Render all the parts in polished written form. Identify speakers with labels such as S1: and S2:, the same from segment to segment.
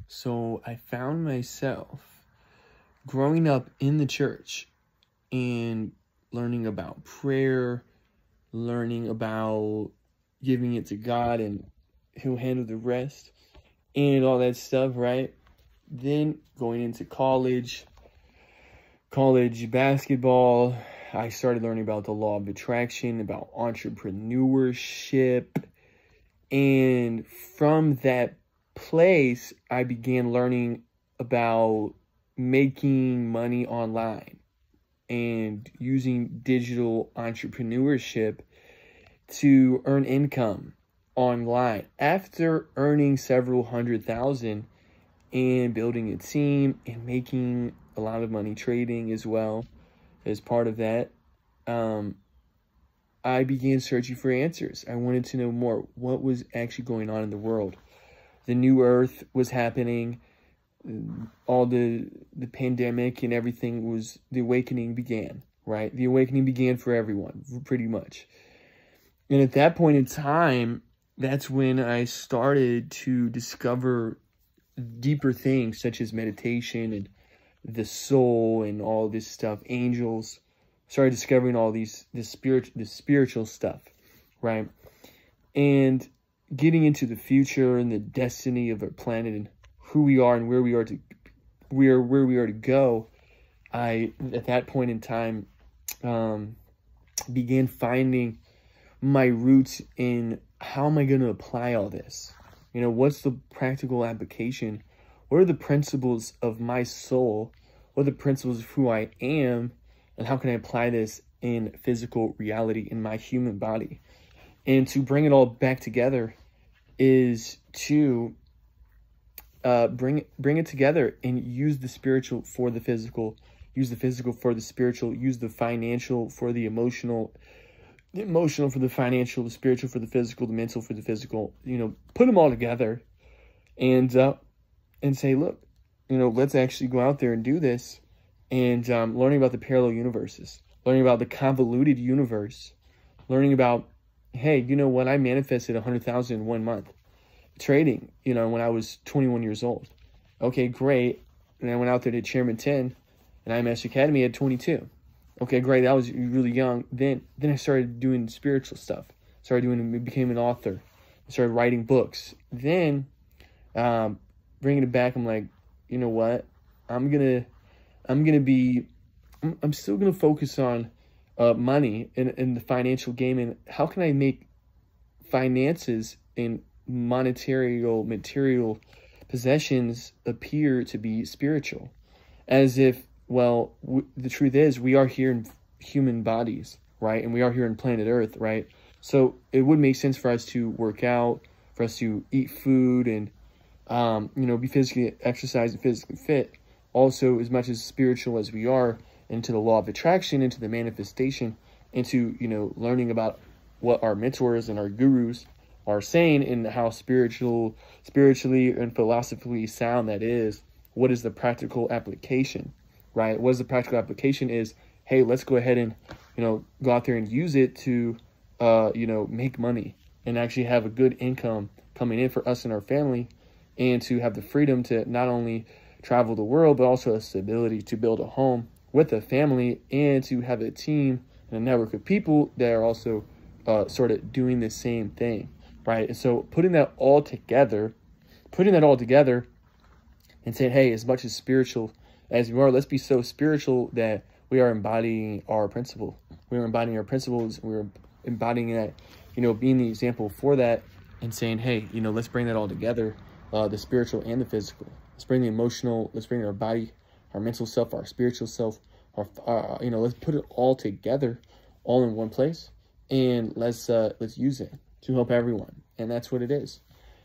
S1: So I found myself growing up in the church and learning about prayer, learning about giving it to God and He'll handle the rest and all that stuff, right? Then going into college basketball, I started learning about the law of attraction, about entrepreneurship. And from that place, I began learning about making money online and using digital entrepreneurship to earn income online. After earning several $100,000 and building a team and making a lot of money trading as well as part of that, I began searching for answers. I wanted to know more. What was actually going on in the world? The new earth was happening. All the pandemic and everything was, the awakening began, right? The awakening began for everyone, pretty much. And at that point in time, that's when I started to discover deeper things such as meditation and the soul and all this stuff, angels. Started discovering all the spiritual stuff, right? And getting into the future and the destiny of our planet and who we are and where we are to go. I, at that point in time, began finding my roots in how am I going to apply all this? You know, what's the practical application? What are the principles of my soul? What are the principles of who I am? And how can I apply this in physical reality in my human body? And to bring it all back together is to bring it together and use the spiritual for the physical, use the physical for the spiritual, use the financial for the emotional for the financial, the spiritual for the physical, the mental for the physical. You know, put them all together and say, look, you know, let's actually go out there and do this. And learning about the parallel universes, learning about the convoluted universe, learning about, hey, you know what? I manifested 100,000 in 1 month trading, you know, when I was 21 years old. Okay, great. And I went out there to Chairman 10 and IMS Academy at 22. Okay, great. That was really young. Then I started doing spiritual stuff. Became an author. I started writing books. Then bringing it back, I'm like, you know what? I'm still gonna focus on money in the financial game, and how can I make finances and material possessions appear to be spiritual, as if, well, the truth is we are here in human bodies, right? And we are here on planet Earth, right? So it would make sense for us to work out, for us to eat food, and you know, be physically exercised and physically fit. Also, as much as spiritual as we are, into the law of attraction, into the manifestation, into, you know, learning about what our mentors and our gurus are saying and how spiritually and philosophically sound that is. What is the practical application, right? What is the practical application is, hey, let's go ahead and, you know, go out there and use it to, you know, make money and actually have a good income coming in for us and our family, and to have the freedom to not only travel the world, but also the stability to build a home with a family and to have a team and a network of people that are also sort of doing the same thing, right? And so putting that all together and saying, hey, as much as spiritual as we are, let's be so spiritual that we are embodying our principle. We are embodying our principles. We're embodying that, you know, being the example for that, and saying, hey, you know, let's bring that all together, the spiritual and the physical. Let's bring the emotional, let's bring our body, our mental self, our spiritual self, you know, let's put it all together, all in one place, and let's use it to help everyone. And that's what it is.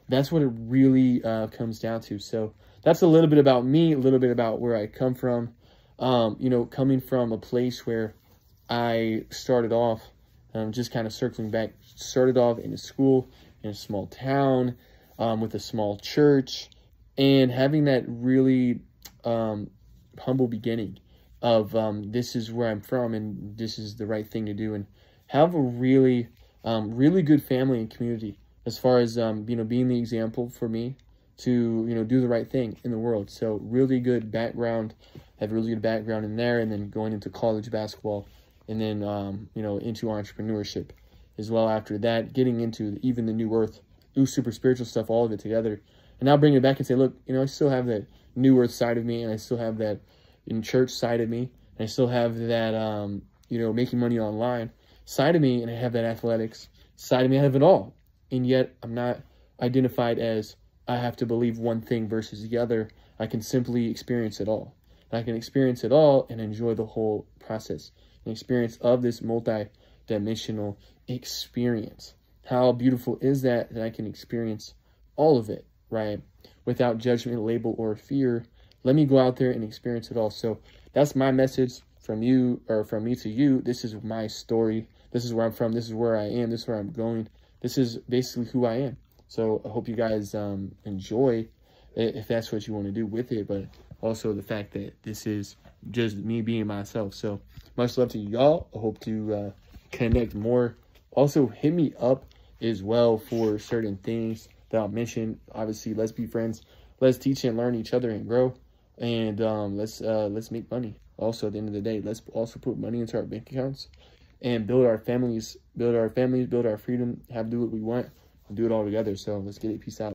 S1: That's what it really comes down to. So that's a little bit about me, a little bit about where I come from. You know, coming from a place where I started off, just kind of circling back, started off in a school in a small town with a small church, and having that really humble beginning of this is where I'm from and this is the right thing to do, and have a really good family and community as far as you know, being the example for me to, you know, do the right thing in the world. So really good background, have a really good background in there, and then going into college basketball, and then, you know, into entrepreneurship as well after that, getting into even the New Earth, super spiritual stuff, all of it together. And now bring it back and say, look, you know, I still have that New Earth side of me, and I still have that in church side of me, and I still have that, you know, making money online side of me, and I have that athletics side of me. I have it all. And yet I'm not identified as I have to believe one thing versus the other. I can simply experience it all. I can experience it all and enjoy the whole process, an experience of this multi-dimensional experience. How beautiful is that I can experience all of it, right? Without judgment, label, or fear. Let me go out there and experience it all. So that's my message from you, or from me to you. This is my story. This is where I'm from. This is where I am. This is where I'm going. This is basically who I am. So I hope you guys enjoy it, if that's what you want to do with it, but also the fact that this is just me being myself. So much love to y'all. I hope to connect more. Also, hit me up as well for certain things that I'll mention. Obviously, let's be friends. Let's teach and learn each other and grow. And let's make money. Also, at the end of the day, let's also put money into our bank accounts and build our families, build our freedom, do what we want, and do it all together. So let's get it. Peace out.